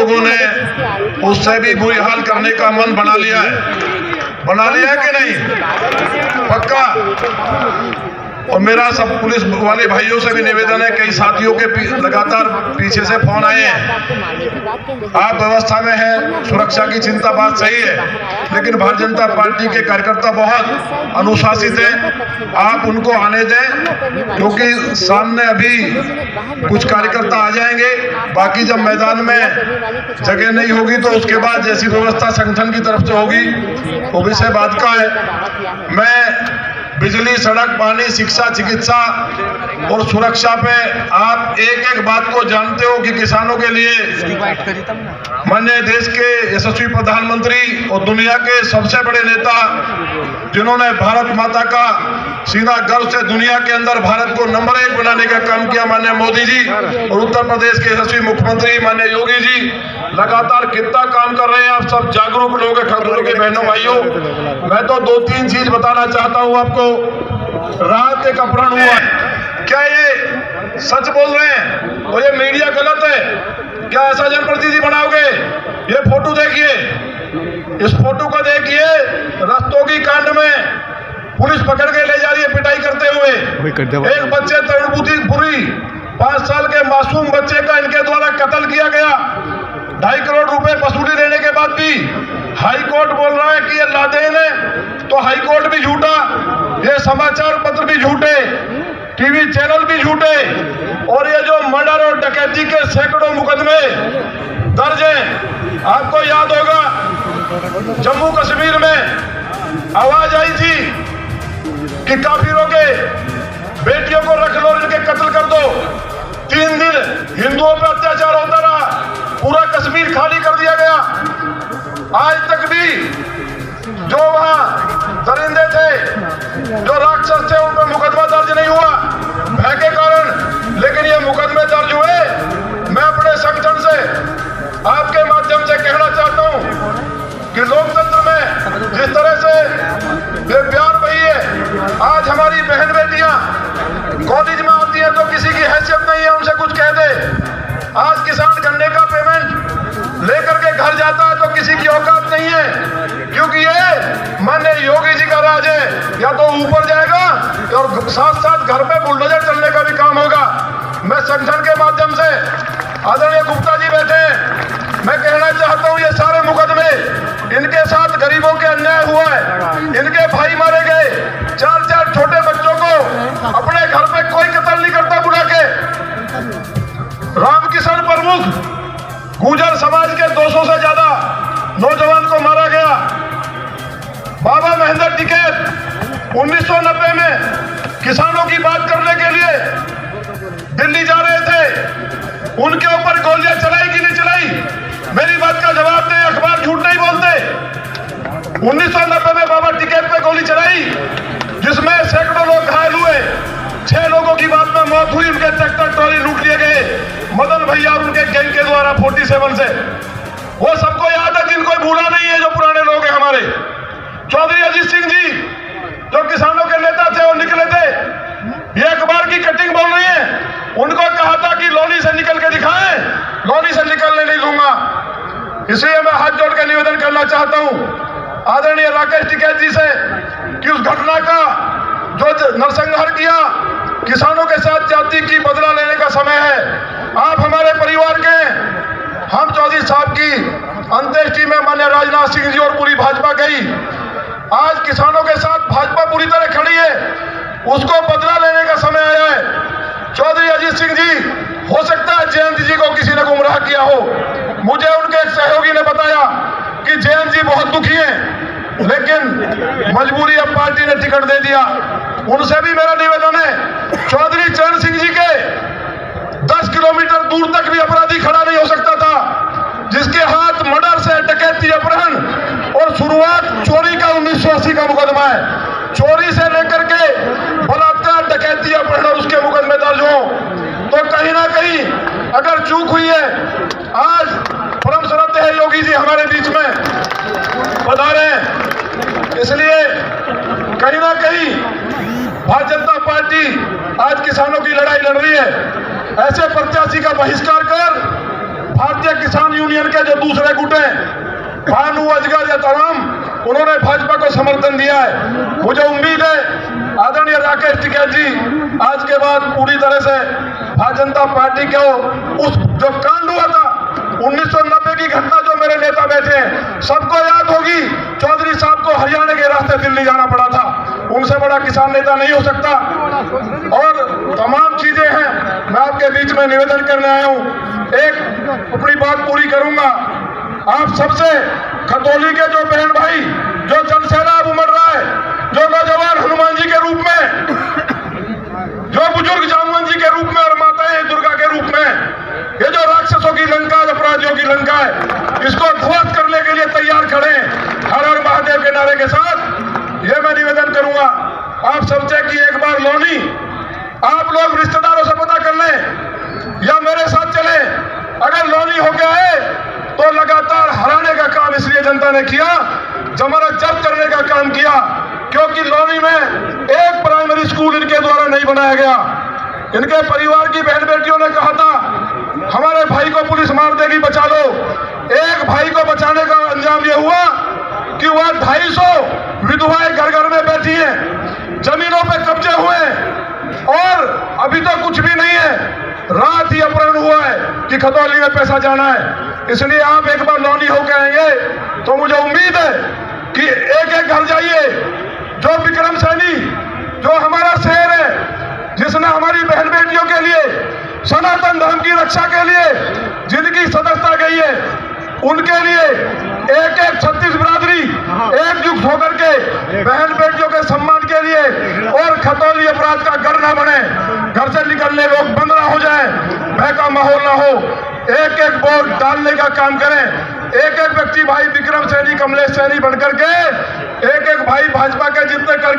लोगों ने उससे भी बुरी हाल करने का मन बना लिया है कि नहीं? पक्का। और मेरा सब पुलिस वाले भाइयों से भी निवेदन है, कई साथियों के लगातार पीछे से फोन आए हैं। आप व्यवस्था में हैं, सुरक्षा की चिंता बात सही है, लेकिन भारतीय जनता पार्टी के कार्यकर्ता बहुत अनुशासित हैं। आप उनको आने दें, क्योंकि सामने अभी कुछ कार्यकर्ता आ जाएंगे। बाकी जब मैदान में जगह नहीं होगी तो उसके बाद जैसी व्यवस्था संगठन की तरफ से होगी वो विषय बात का है। मैं बिजली, सड़क, पानी, शिक्षा, चिकित्सा और सुरक्षा पे आप एक एक बात को जानते हो कि किसानों के लिए माननीय देश के यशस्वी प्रधानमंत्री और दुनिया के सबसे बड़े नेता, जिन्होंने भारत माता का सीधा गर्व से दुनिया के अंदर भारत को नंबर 1 बनाने का काम किया, माननीय मोदी जी, और उत्तर प्रदेश के यशस्वी मुख्यमंत्री माननीय योगी जी लगातार कितना काम कर रहे हैं। आप सब जागरूक लोग हैं, खबरों के बहनों भाइयों। मैं तो 2-3 चीज बताना चाहता हूं आपको। रात एक अपहरण हुआ, क्या ये सच बोल रहे हैं? और ये मीडिया गलत है क्या? ऐसा जनप्रतिनिधि बनाओगे? ये फोटो देखिए, इस फोटो को देखिए। रस्तोगी कांड में पुलिस पकड़ के ले जा रही है पिटाई करते हुए। एक बच्चे तरुणपुरी 5 साल के मासूम बच्चे का इनके द्वारा कत्ल किया गया। 2.5 करोड़ रुपए वसूली लेने के बाद भी हाई कोर्ट बोल रहा है कि ये लादेन है, तो हाई कोर्ट भी झूठा, ये समाचार पत्र भी झूठे, टीवी चैनल भी झूठे, और ये जो मर्डर और डकैती के सैकड़ों मुकदमे दर्ज हैं। आपको याद होगा जम्मू कश्मीर में आवाज आई थी कि काफिरों के बेटियों को रख लो, इनके कत्ल कर दो। 3 दिन हिंदुओं पर अत्याचार होता रहा, पूरा कश्मीर खाली कर दिया गया। आज तक भी जो वहां दरिंदे थे, जो राक्षस थे, उन पर मुकदमा दर्ज नहीं हुआ भय के कारण, लेकिन ये मुकदमे दर्ज हुए। मैं अपने संगठन से आपके माध्यम से कहना चाहता हूं कि लोकतंत्र में जिस तरह से प्यार बही है, आज हमारी बहन बेटियां कॉलेज में आती हैं तो किसी की हैसियत नहीं है उनसे कुछ कह दे। आज किसान गन्ने का पेमेंट लेकर के घर जाता है तो किसी की औकात नहीं है, क्योंकि ये माननीय योगी जी का राज है। या तो ऊपर जाएगा और साथ साथ घर पे बुलडोजर चलने का भी काम होगा। मैं संगठन के माध्यम से, आदरणीय गुप्ता जी बैठे हैं, मैं कहना चाहता हूं ये सारे मुकदमे, इनके साथ गरीबों के अन्याय हुआ है, इनके भाई मारे गए, 4-4 छोटे बच्चों को अपने घर पे कोई कत्ल नहीं करता बुला के। रामकिशन प्रमुख गुर्जर समाज के 200 से ज्यादा नौजवान को मारा गया। बाबा महेंद्र टिकैत 1990 में किसानों की बात करने के लिए दिल्ली जा रहे थे, उनके ऊपर गोलियां चलाई कि नहीं चलाई? मेरी बात का जवाब दें, अखबार झूठ नहीं बोलते। 1990 में बाबा टिकैत पे गोली चलाई, जिसमें सैकड़ों लोग घायल हुए, 6 लोगों की बात में मौत हुई, उनके ट्रैक्टर ट्रॉली लूट लिए गए मदन भैया और उनके गैंग के द्वारा 47 से। वो सबको याद है, जिनको भूला नहीं है, जो पुराने लोग हैं हमारे। चौधरी अजीत सिंह जी जो किसानों के नेता थे, वो निकले थे, ये अखबार की कटिंग बोल रही है। उनको कहा था कि लोनी से निकल के दिखाएं, लोनी से निकलने नहीं दूंगा। इसलिए मैं हाथ जोड़ के निवेदन करना चाहता हूं आदरणीय राकेश टिकैत जी से कि उस घटना का जो नरसंहार किया, किसानों के साथ जाति की बदला लेने का समय है। आप हमारे परिवार के, हम चौधरी साहब की अंत्येष्टि में माननीय राजनाथ सिंह जी और पूरी भाजपा गई। आज किसानों के साथ भाजपा पूरी तरह खड़ी है, उसको बदला लेने का समय आया है। चौधरी अजीत सिंह जी, हो सकता है जयंत जी को किसी ने गुमराह किया हो। मुझे उनके एक सहयोगी ने बताया कि जयंत जी बहुत दुखी हैं, लेकिन मजबूरी अब पार्टी ने टिकट दे दिया। उनसे भी मेरा निवेदन है, चौधरी चरण सिंह जी के 10 किलोमीटर दूर तक भी अपराधी खड़ा नहीं हो सकता था, जिसके हाथ मर्डर से डकैती, अपहरण और शुरुआत चोरी का 1980 का मुकदमा है। चोरी से लेकर के बलात्कार, डकैती, अपहरण और उसके मुकदमे दर्ज हो, तो कहीं ना कहीं अगर चूक हुई है। आज परम श्रद्धेय है योगी जी हमारे बीच में पधारे, इसलिए कहीं ना कहीं भारतीय जनता पार्टी आज किसानों की लड़ाई लड़ रही है। ऐसे प्रत्याशी का बहिष्कार कर भारतीय किसान यूनियन के जो दूसरे गुट हैं, भानु अजगर या तमाम, उन्होंने भाजपा को समर्थन दिया है। मुझे उम्मीद है आदरणीय राकेश टिकैत जी आज के बाद पूरी तरह से भारतीय जनता पार्टी को उस जो कांड हुआ था 1990 की घटना, जो मेरे नेता बैठे हैं सबको याद होगी, चौधरी साहब को हरियाणा के रास्ते दिल्ली जाना पड़ा था, उनसे बड़ा किसान नेता नहीं हो सकता। और तमाम चीजें हैं, मैं आपके बीच में निवेदन करने आया हूं, एक अपनी बात पूरी करूंगा। आप सबसे खतौली के जो बहन भाई, जो जन सैलाब उमड़ रहा है, जो नौजवान हनुमान जी के रूप में, जो बुजुर्ग जामुन जी के रूप में और माताएं दुर्गा के रूप में, ये जो राक्षसों की लंका, अपराधियों की लंका है, इसको ध्वस्त करने के लिए तैयार खड़े हैं हर हर महादेव के नारे के साथ। ये मैं निवेदन करूंगा आप सबसे कि एक बार लौनी आप लोग रिश्तेदारों से पता कर लें या मेरे साथ चले, अगर लौनी हो गया है तो लगातार हराने का काम इसलिए जनता ने किया, जमानत जब्त करने का काम किया, क्योंकि लौनी में एक प्राइमरी स्कूल इनके द्वारा नहीं बनाया गया। इनके परिवार की बहन बेटियों ने कहा था हमारे भाई को पुलिस मार देगी, बचा लो। एक भाई को बचाने का अंजाम यह हुआ कि वह 250 विधवाएं घर घर में बैठी हैं, जमीनों पे कब्जे हुए और अभी तो कुछ भी नहीं है। रात ही अपहरण हुआ है कि खतौली में पैसा जाना है। इसलिए आप एक बार लौनी होकर आएंगे तो मुझे उम्मीद है कि एक एक घर जाइए। जो विक्रम सैनी, जो हमारा शेर है, जिसने हमारी बहन बेटियों के लिए, सनातन धर्म की रक्षा के लिए जिनकी सदस्यता गई है, उनके लिए एक एक 36 बिरादरी एकजुट होकर के बहन बेटियों के सम्मान के लिए और खतौली अपराध का घर ना बने, घर से निकलने लोग बंद ना हो जाए, भय का माहौल ना हो, एक एक वोट डालने का काम करें। एक एक व्यक्ति भाई विक्रम सैनी, कमलेश सैनी बनकर के एक एक भाई भाजपा के जितने कर